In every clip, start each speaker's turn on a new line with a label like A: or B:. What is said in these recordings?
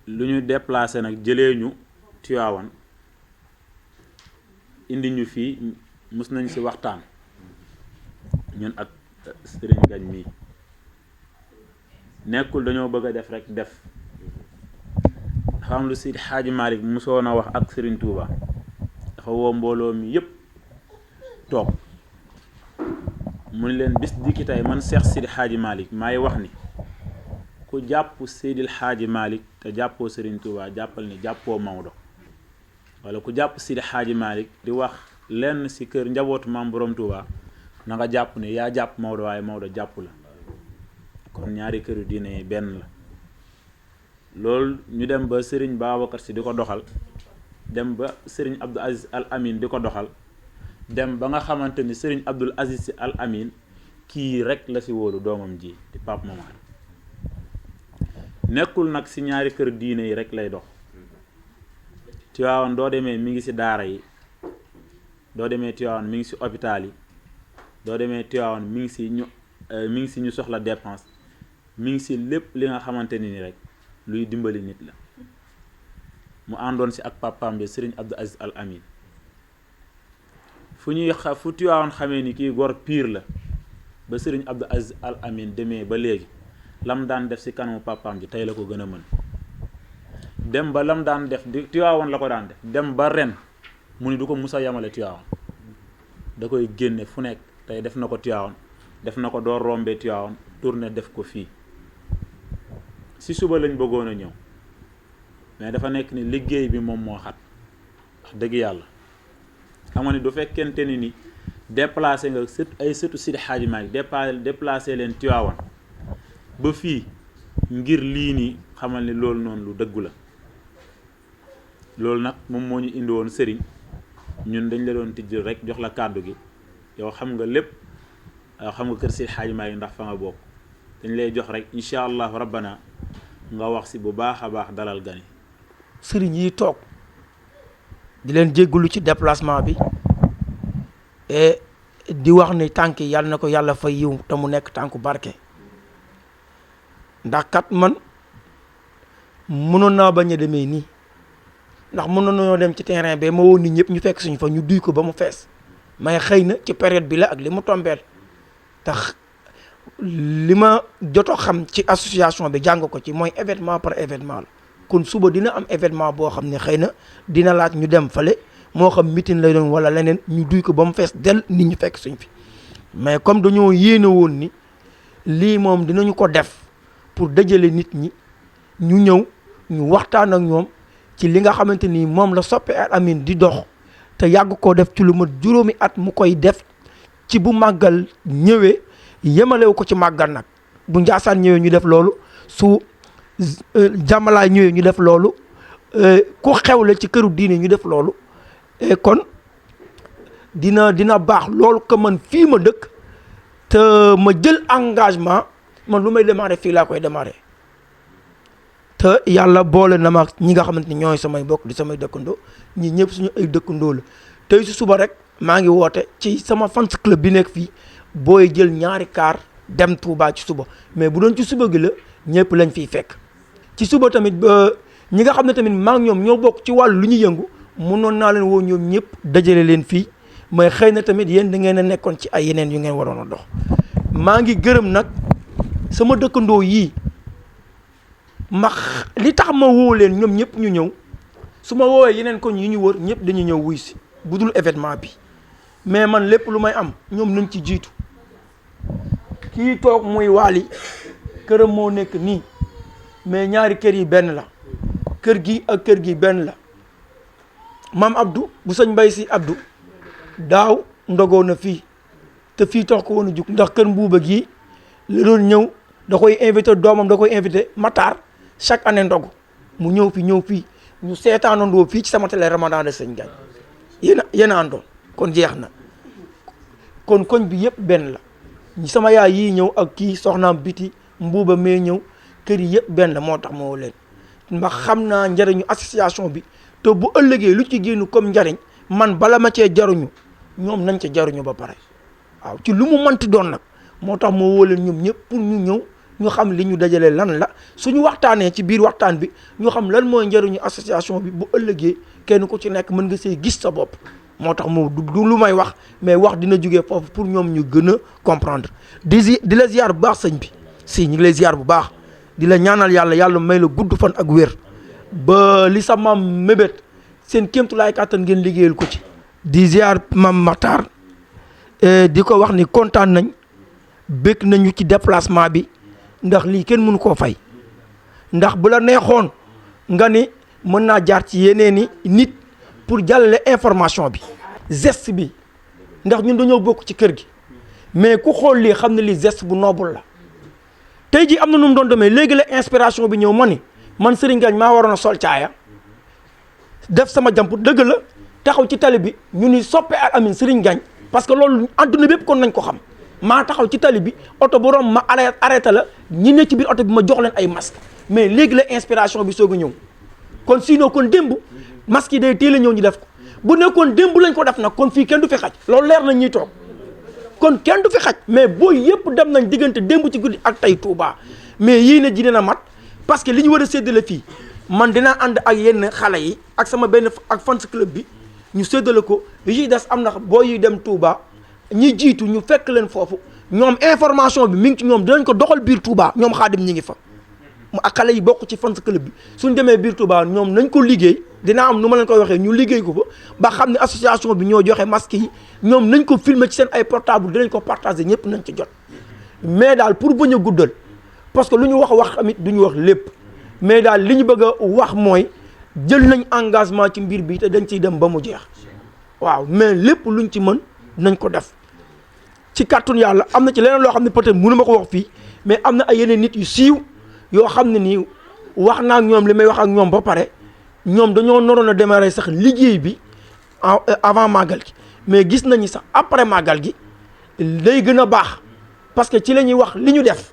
A: lu ñu déplacé nag jëlee ñu Tiwaawan indi ñu fii mus nañ ci waxtaan ñun ak Sëriñ Gañ mii nekkul dañoo bëgg a def rek def dafa am lu Seydi Xaaji Malick musoon a wax ak Sëriñ Tuuba dafa woo mbooloo mi yépp toog mu ne leen bis dikki tey man Seex Seydi Xaaji Malick maay wax ni ku jàpp Seydil Xaaji Malick te jàppoo Sëriñ Tuuba jàppal ni jàppoo Maodo wala ku jàpp Seydi Xaaji Malick di wax lenn ci kër njabootu maam Borom Tuuba na nga jàpp ne yaa jàpp Maodo waaye Maodo jàpp la kon ñaari këru diine yi benn la loolu ñu dem ba Sëriñ Babacar Si di ko doxal dem ba Sëriñ Abdou Aziz Al Amin di ko doxal dem ba nga xamante ni Sëriñ Abdul Aziz Si Al Amin kii rek la ci wóolu doomam ji di Pape Momar nekkul nag ci ñaari kër diine yi rek lay dox Tiwaawan doo demee mi ngi ci daara yi doo demee Tiwaawan mi ngi ci hôpital yi doo demee Tiwaawan mi ngi ci ñu soxla dépense mi ngi ci lépp li nga xamante ni rek luy dimbali nit la mu àndoon ci ak papaam bi Sëriñ Abdou Aziz Al Amin fu Tiwaawan xamee ni kii gor piir la ba Sëriñ Abdou Aziz Al Amin demee ba léegi lam daan def ci kanamu papaam ji tey la ko gën a mën dem ba lam daan def di Tiwaawan la ko daan def dem ba ren mu ni du ko musa yamale Tiwaawan da koy génne fu nekk tey def na ko Tiwaawan def na ko door rombee Tiwaawan tourné def ko fii ci suba lañ bëggoon a ñëw mais dafa nekk ni liggéey bi moom moo xat wax dëgg yàlla xam nga ni du fekkente ni déplacé nga ay sëtu Seydi Hadji Malick déplacé leen Tiwaawan ba fii ngir lii nii xamal ni loolu noonu lu dëggu la loolu nag moom moo ñu indi woon sëriñ ñun dañ la doon tijjil rek jox la kàddu gi yow xam nga lépp xam nga kër Seydi Hadji Malick ndax fa nga bokk dañ lay jox rek incha allah rabbana nga wax ci bu baax a baax dalal gani
B: sëriñ yi toog di leen jéggalu ci déplacement bi et di wax ni tànk yi yàlla na ko yàlla fay yiw te mu nekk tànku barke ndax kat man mënoon naa bañ a demee nii ndax mënoon nañoo dem ci terrain bi ma woon nit ñëpp ñu fekk suñu fa ñu duy ko ba mu fees may xëy na ci période bi la ak li mu tombeel tax li ma joto xam ci association bi jàng ko ci mooy événement par événement la kon suba dina am événement boo xam ne xëy na dina laaj ñu dem fale moo xam meeting lay doon wala leneen ñu duy ko ba mu fees del nit ñu fekk suñ fi mais comme dañoo yéene woon ni lii moom dinañu ko def pour dajale nit ñi ñu ñëw ñu waxtaan ak ñoom ci li nga xamante ni moom la soppe Al Amine di dox te yàgg koo def ci lu mat juróomi at mu koy def ci bu màggal ñëwee yemalewu ko ci màggal nag bu Njaasaan ñëwee ñu def loolu su jàmmalaay ñëwee ñu def loolu ku xewle ci këru diine ñu def loolu kon dina baax loolu que man fii ma dëkk te ma jël engagement man lu may démarrer fii laa koy démarrer te yàlla boole na ma ñi nga xamante ni ñooy samay bokk di samay dëkkandoo ñi ñëpp suñu ay dëkkandoo la tey si suba rek maa ngi woote ci sama fans club bi nekk fii booy jël ñaari kaar dem Touba ci suba mais bu doon ci suba gi la ñëpp lañ fiy fekk ci suba tamit ba ñi nga xam ne tamit maa ngi ñoom ñoo bokk ci wàllu lu ñu yëngu mënoon naa leen woo ñoom ñëpp dajale leen fii mais xëy na tamit yéen da ngeen a nekkoon ci ay yeneen yu ngeen waroon a dox maa ngi gërëm nag sama dëkkandoo yii li tax ma woo leen ñoom ñëpp ñu ñëw su ma woowee yeneen koñ yi ñu wër ñëpp dañu ñëw wuy si bu dul événement bi mais man lépp lu may am ñoom nañ ci jiitu kii toog muy Waly këram moo nekk nii mais ñaari kër yi benn la kër gi ak kër gi benn la maam Abdou bu sëñ Mbay Si Abdou daaw ndogoo na fii te fii tax ko woon a jug ndax kër mbuuba gii la doon ñëw da koy invité doomam da koy invité Matar chaque année ndogu mu ñëw fii ñu seetaanandoo fii ci sama télé Ramadan de Sëñ Gagne yéen a àndoon kon jeex na kon koñ bi yëpp benn la sama yaay yii ñëw ak kii soxnaam biti mbuuba mee ñëw kër yi yëpp benn la moo tax moo leen ndax xam naa njariñu association bi te bu ëllëgee lu ci génn comme njariñ man bala ma cee jaruñu ñoom nañ ca jaruñu ba pare waaw ci lu mu mënti doon nag moo tax moo woo leen ñoom ñëpp pour ñu ñëw ñu xam li ñu dajale lan la suñu waxtaanee ci biir waxtaan bi ñu xam lan mooy njëriñu association bi bu ëllëgee kenn ku ci nekk mën nga see gis sa bopp moo tax mu du lu may wax mais wax dina jógee foofu pour ñoom ñu gën a comprendre di la ziar bu baax sëñ bi si ñu ngi lay ziar bu baax di la ñaanal yàlla may la gudd fan ak wér ba li sa maam mébét seen kéemtulaay kàttan ngeen liggéeyal ko ci. di ziar maam Matar di ko wax ni kontaan nañ bëgg nañu ci déplacement bi ndax lii kenn mënu koo fay ndax bu la neexoon nga ni mën naa jaar ci yeneeni nit pour jàllale information bi geste bi ndax ñun dañoo bokk ci kër gi mais ku xool lii xam ne lii geste bu noble la tey jii am na nu mu doon demee léegi la inspiration bi ñëw ma ni man Serigne Ngagne maa waroon a sol caaya def sama jàmp dëgg la taxaw ci tali bi ñu ni soppe Al Amine Serigne Ngagne parce que loolu adduna bépp kon nañ ko xam maa taxaw ci tali bi oto bu romb ma arrêté la ñi ne ci biir oto bi ma jox leen ay masque mais léegi la inspiration bi soog a ñëw kon sinon kon démb masque yi day teel a ñëw ñu def ko bu nekkoon démb lañ ko def nag kon fii kenn du fi xaj loolu leer nañ ñuy toog kon kenn du fi xaj mais booy yëpp dem nañ diggante démb ci guddi ak tey Touba mais yii ne ji dina mat parce que li ñu war a séddale fii man dinaa ànd ak yenn xale yi ak sama benn ak fans club bi ñu séddale ko li ciy des am na booy yi dem Touba ñi jiitu ñu fekk leen foofu ñoom information bi mi ngi ci ñoom dinañ ko doxal biir Touba ñoom xaadim ñi ngi fa mu ak xale yi bokk ci fans club bi suñ demee biir Touba ñoom nañ ko liggéey dinaa am nu ma leen koy waxee ñu liggéey ko fa ba xam ne association bi ñoo joxe masque yi ñoom nañ ko filmer ci seen ay portable dinañ ko partager ñëpp nañ ci jot mais daal pour bañ a guddal parce que lu ñu wax tamit du ñu wax lépp mais daal li ñu bëgg a wax mooy jël nañ engagement ci mbir bi te dañ ciy dem ba mu jeex waaw mais lépp luñ ci mën nañ ko def ci kàttun yàlla am na ci leneen loo xam ne peut-être mënu ma ko wax fii mais am na ay yeneen nit yu siiw yoo xam ne nii wax naa ak ñoom li may wax ak ñoom ba pare ñoom dañoo naroon a démarrer sax liggéey bi avant màggal gi mais gis nañu sax après màggal gi day gën a baax parce que ci la ñuy wax li ñu def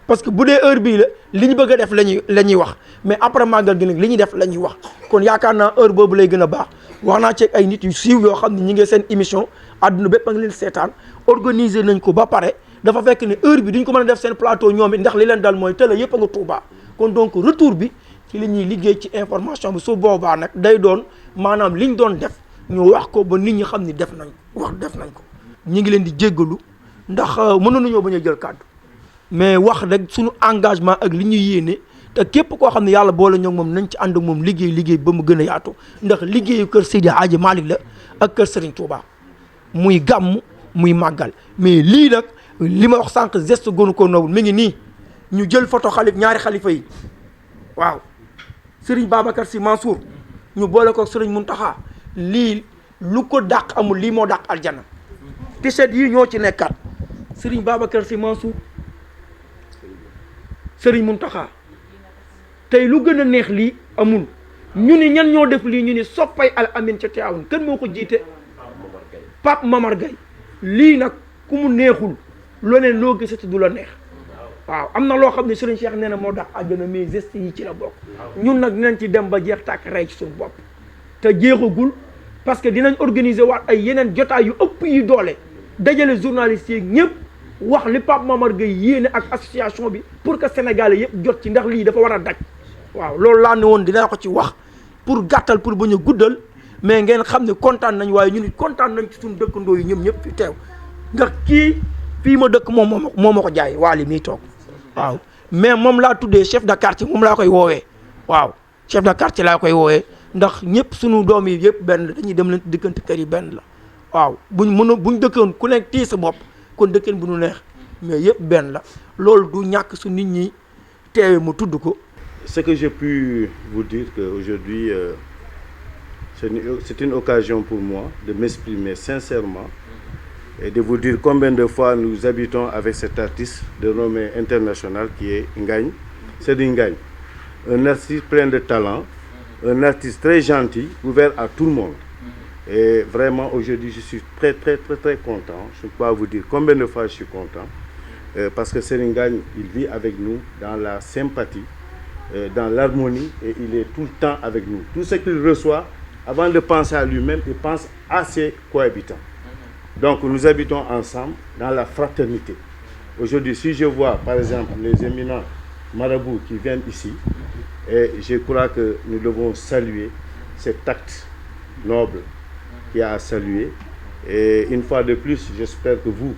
B: parce que bu dee heure bii la li ñu bëgg a def la ñuy wax mais après màggal gi nag li ñuy def la ñuy wax kon yaakaar naa heure boobu lay gën a baax wax naa ci ay nit yu siiw yoo xam ne ñi ngi seen émission àdduna bépp a ngi leen seetaan organiser nañ ko ba pare dafa fekk ne heure bi duñ ko mën a def seen plateau ñoom it ndax li leen dal mooy télé yëpp a nga Touba kon donc retour bi ci li ñuy liggéey ci information bi su boobaa nag day doon maanaam liñ doon def ñu wax ko ba nit ñi xam ni def nañ ko ñu ngi leen di jéggalu ndax mënoon nañoo bañ a jël kàddu mais wax rek suñu engagement ak li ñuy yéene te képp koo xam ne yàlla boole ñoom moom nañ ci ànd ak moom liggéey ba mu gën a yaatu ndax liggéeyu kër Seydi Hadji Malick la ak kër Serigne Touba muy gàmm muy màggal mais lii nag li ma wax sànq geste gënu ko noobul mi ngi nii ñu jël photo ñaari xalifa yi waaw Serigne Babacar Sy Mansour ñu boole ko Serigne Mountakha lii lu ko dàq amul lii moo dàq aljana t-shirt yi ñoo ci nekkaat Serigne Babacar Sy Mansour Serigne Mountakha tey lu gën a neex lii amul ñu ni ñan ñoo def lii ñu ni soppay Al Amine ca Tivaouane kan moo ko jiite Pape Mamar Gaye lii nag ku mu neexul leneen loo gisati du la neex waaw am na loo xam ne Serigne Cheikh nee na moo tax àjjana mais geste yi ci la bokk ñun nag dinañ ci dem ba jeex tàkk rey ci suñu bopp te jeexagul parce que dinañ organiser waat ay yeneen jotaay yu ëpp yi doole dajale journalistes yi ñëpp wax li Pape Mamar Gueye yéene ak association bi pour que Sénégalais yëpp jot ci ndax lii dafa war a daj waaw loolu laa ne woon dinaa ko ci wax pour gàttal pour bañ a guddal mais ngeen xam ne kontaan nañ waaye ñu nit kontaan nañ ci suñu dëkkandoo yi ñoom ñëpp fi teew ndax kii fii ma dëkk moom moo ma ko jaay waali miy toog waaw mais moom laa tuddee chef de quartier moom laa koy woowee waaw chef de quartier laa koy woowee ndax ñëpp suñu doom yi yëpp benn la dañuy dem leen diggante kër yi benn la waaw buñ dëkkoon ku nekk tii sa bopp kon dëkkeen bu ñu neex mais yëpp benn la loolu du ñàkk su nit ñi teewee mu tudd ko.
C: Ce que j'ai pu vous dire qu'aujourd'hui c'est une occasion pour moi de m'exprimer sincèrement et de vous dire combien de fois nous habitons avec cet artiste de renommée internationale qui est Ngagne, Serigne Ngagne, un artiste plein de talent, un artiste très gentil, ouvert à tout le monde. Et vraiment aujourd'hui je suis très content. Je ne peux pas vous dire combien de fois je suis content parce que Serigne Ngagne, il vit avec nous dans la sympathie, dans l'harmonie et il est tout le temps avec nous. Tout ce qu'il reçoit, avant de penser à lui-même, il pense à ses cohabitants. Donc nous habitons ensemble dans la fraternité. Aujourd'hui, si je vois, par exemple, les éminents marabouts qui viennent ici, et je crois que nous devons saluer cet acte noble qu'il y a à saluer. Et une fois de plus, j'espère que vous,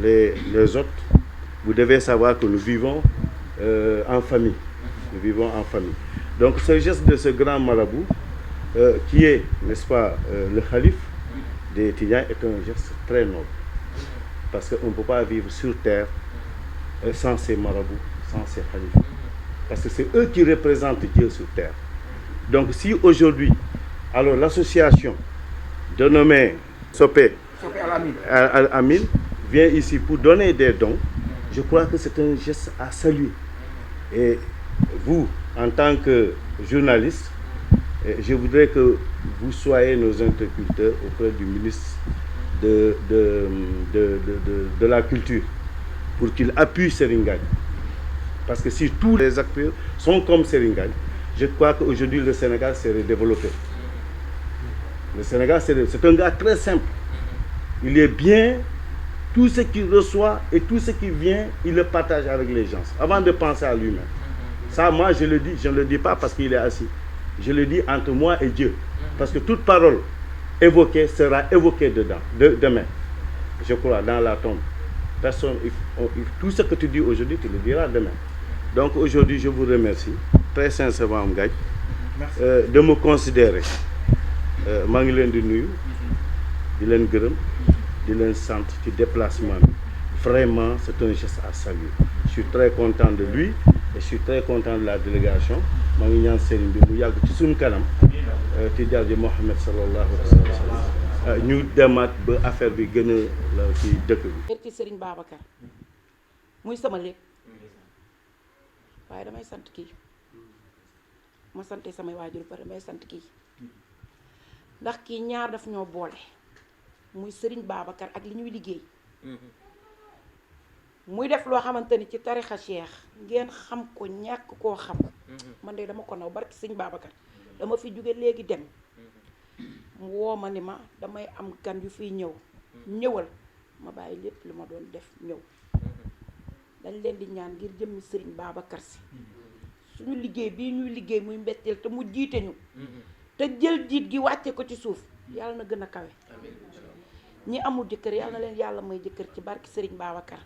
C: les autres, vous devez savoir que nous vivons en famille. Nous vivons en famille. Donc ce geste de ce grand marabout, qui est, n'est-ce pas, le calife des Tidjanes, est un geste très noble. Parce qu'on ne peut pas vivre sur terre sans ces marabouts, sans ces khalifes. Parce que c'est eux qui représentent Dieu sur terre. Donc si aujourd'hui, alors l'association dénommée Sopé Al-Amin vient ici pour donner des dons, je crois que c'est un geste à saluer. Et vous, en tant que journaliste, je voudrais que vous soyez nos interlocuteurs auprès du ministre de la Culture pour qu'il appuie Serigne Ngagne. Parce que si tous les acteurs sont comme Serigne Ngagne, je crois qu'aujourd'hui le Sénégal serait développé. Le Sénégal, c'est un gars très simple. Il est bien, tout ce qu'il reçoit et tout ce qui vient, il le partage avec les gens, avant de penser à lui-même. Ça, moi, je le dis, je ne le dis pas parce qu'il est assis. Je le dis entre moi et Dieu. Parce que toute parole évoquée sera évoquée demain. Je crois, dans la tombe. Personne, tout ce que tu dis aujourd'hui, tu le diras demain. Donc aujourd'hui, je vous remercie, très sincèrement, Ngagne, de me considérer. maa ngi leen di nuyu di leen gërëm di leen sant ci déplacement bi vraiment c'est un geste à saluer. Je suis très content de lui et je suis très content de la délégation. maa ngi ñaan Serigne bi mu yàgg ci suñu kanam ci darja Mohamed sallallahu alayhi wa sallam ñu demaat ba affaire bi gën a la ci dëkk bi.
D: ci Serigne Babacar muy sama lépp waaye damay sant kii ma sante samay waajur pare damay sant kii ndax kii ñaar daf ñoo boole muy Serigne Babacar ak li ñuy liggéey muy def loo xamante ni ci tarixa Cheikh ngeen xam ko ñàkk koo xam man de dama ko naw barki Serigne Babacar dama fi jóge léegi dem mu woo ma ni ma damay am gan yu fiy ñëwal ma bàyyi lépp lu ma doon def ñëw dañ leen di ñaan ngir jëmmi Serigne Babacar si suñu liggéey bii ñuy liggéey muy mbetteel te mu jiite ñu te jël jiit gi wàcce ko ci suuf yàlla na gën a kawe ñi amul jëkkër yàlla na leen yàlla may jëkkër ci barki Serigne Babacar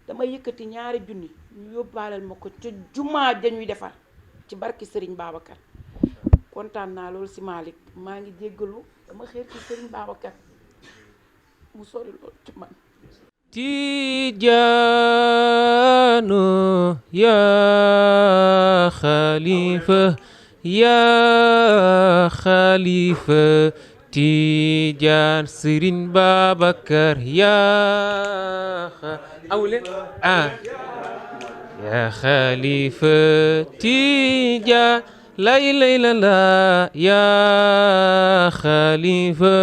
D: damay yëkkati ñaari junni ñu yóbbaaleel ma ko ca jumaa dañuy defar ci barki Serigne Babacar kontaan naa loolu si Malick maa ngi jéggalu dama xeer ci Serigne Babacar mu sori loolu ci man
E: Tijaano ya Khalifa ya Khalifa Tijaan Serigne Babacar ya ya Khalifa Tijaan la ilaha illallah ya Khalifa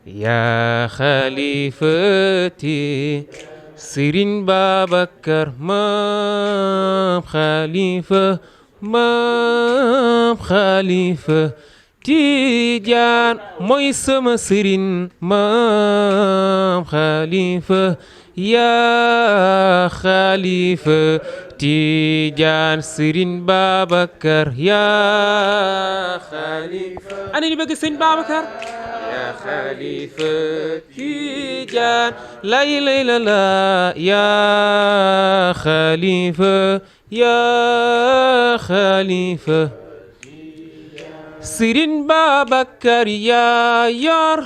E: ya Khalifati Serigne Babacar Maam Khalifa Maam Khalifa Tijaan mooy sama Serigne Maam Khalifa ya Khalifa Tijaan Serigne Babacar ya Khalifa ana ñu bëgg Serigne Babacar ya Khalifa Tijaan la ilaha illallah ya Khalifa ya Khalifa Serigne Babacar yaa yor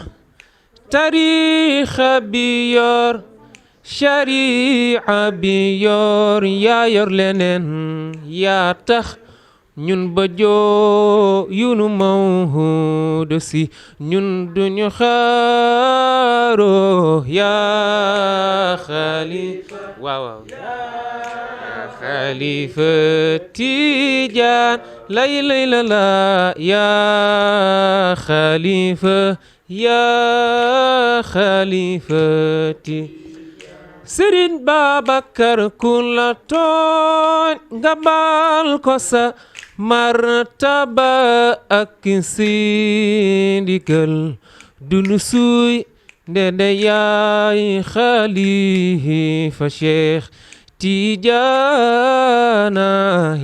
E: tariixa bi yor shari'a bi yor yaa yor leneen yaa tax ñun ba joo yunu mawhudu si ñun duñu xaaro yaa Khalifa waaw yaa Khalifa Tijaan la ilaha illallah yaa Khalifa yaa Khalifati Serigne Babacar ku la tooñ nga baal ko sa martaba ak si ndigal dunu suuy ndende yaay xalifa Cheikh Tidiane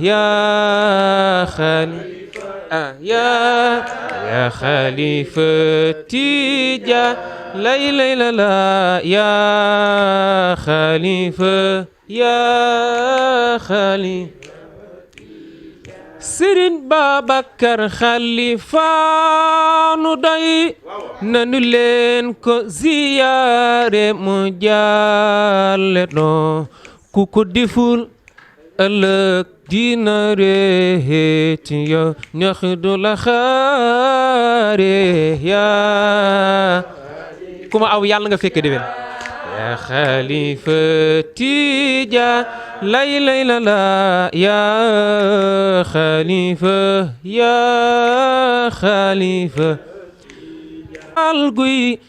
E: yaa xalifa yaa xalifa Tidiane lay la la yaa xalifa yaa xalifa Serigne Babacar Khalifa nu doy nanu leen ko ziyaare mu jàlle no ku ko deful ëllëg dina reet yo ñax du la xaare yaa kuma aw yàlla nga fekk déwén yaa xalifa Tijaan lay la la yaa xalifa alguy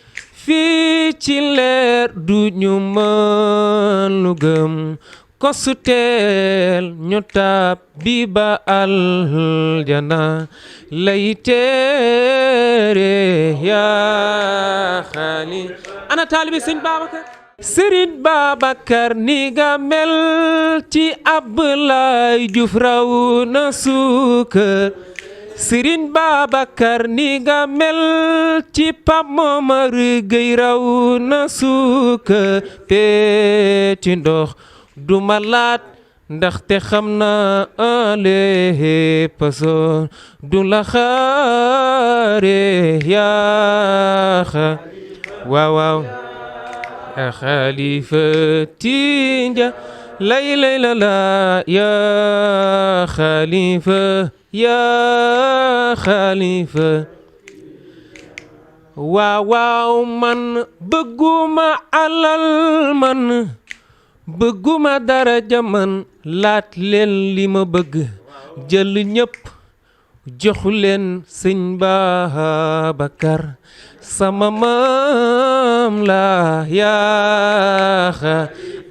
E: fii ci leer du ñu mën lu gëm ko su teel ñu tab bi ba aljana lay teere yaa xalifa ana taalibi sëñ Babacar Serigne Babacar ni nga mel ci Ablaye Diouf raw na suukar Serigne Babacar ni nga mel ci Pape Momar Gueye raw na suukar peeti ndox du ma laat ndaxte xam na ale pasoon du la xaare yaa waaw waaw yaa xalifa Tijaan lay la la yaa xalifa waaw waaw man bëgguma alal man bëgguma daraja man laat leen li ma bëgg jël ñëpp joxu leen sëñ Babacar sama maam la yaa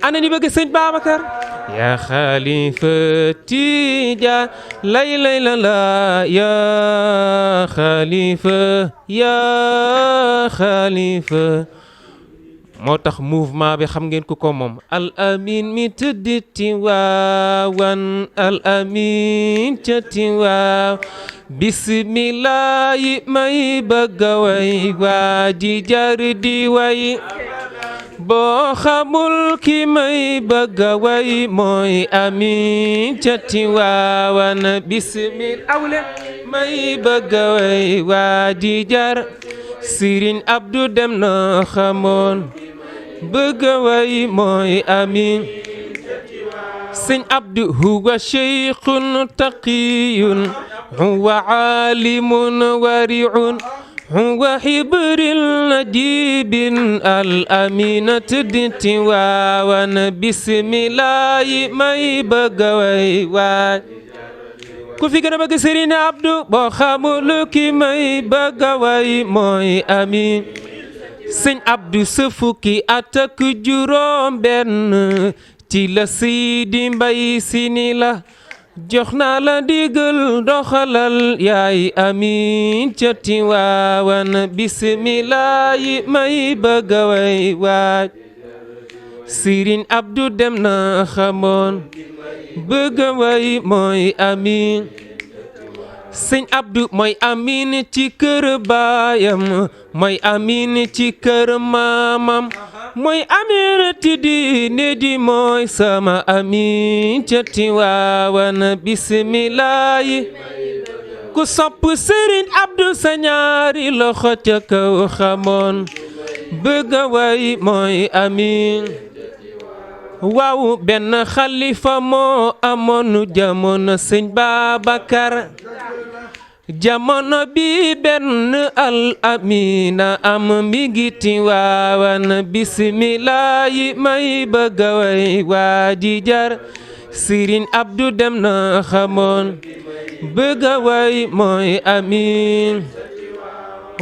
E: ana ni bëgg sëñ Babacar yaa xalifa Tijaan lay la la yaa xalifa moo tax mouvement bi xam ngeen ku ko moom al amin mi tëdd Tiwaawan al amin ca Tiwaawan bismillaahi may bëgga way waa ji jar di way boo xamul ki may bëgga way mooy amin ca Tiwaawan bismillaahi awle may bëgga way waa ji jar Sëriñ Abdu dem na xamoon bëgga way mooy amin sëñ Abdu huwa sheykhun taqiyun huwa aalimun wari'un huwa hibril najibin al aminatu Tiwaawan bismillaahi may bëgga way waay ku fi gën a bëgg Sëriñ Abdu boo xamul ki may bëgga way mooy amin sëñ Abdu sa fukki at ak juróom benn ci la Seydi Mbay Si ni la jox naa la digal doxalal yaay amin ca Tiwaawan bismillaahi may bëgga way waaj Sëriñ Abdu dem na xamoon bëgga way mooy amin sëñ Abdu mooy amin ci kër baayam mooy amin ci kër maamam mooy amin ti diine di mooy sama amin ca Tiwaawan bismillaahi ku sopp Sëriñ Abdu sa ñaari loxo ca kaw xamoon bëgga way mooy amin waaw benn xalifa moo amoon jamono sëñ Babacar jamono bi benn al amina am mi ngi Tiwaawan bismillaahi may bëgga way waa ji jar Sëriñ Abdu dem na xamoon bëgga way mooy amin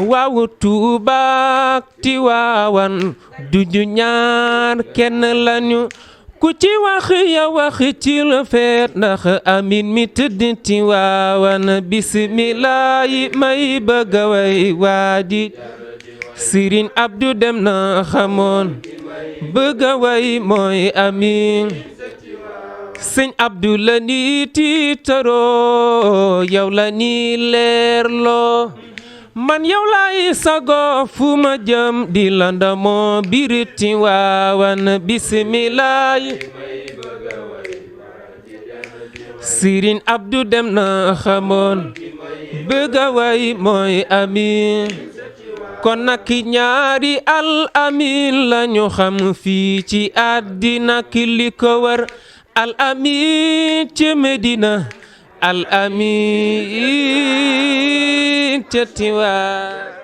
E: waaw Tuubaak Tiwaawan duñu ñaar kenn lañu ku ci wax ya wax ci la feet ndax amin mi tëdd Tiwaawan bismillaahi may bëgga way waa ji Sëriñ Abdu dem na xamoon bëgga way mooy amin sëñ Abdu la ni tiitaroo yow la ni leerloo man yow lay sago fu ma jëm di landamoo biriti waawan bismilaay Sëriñ Abdu dem na xamoon bëgga way mooy amin kon nak ñaari al amin lañu xam fii ci àddina ki li ko war al amin ca Medina al amin ca Tiwaawan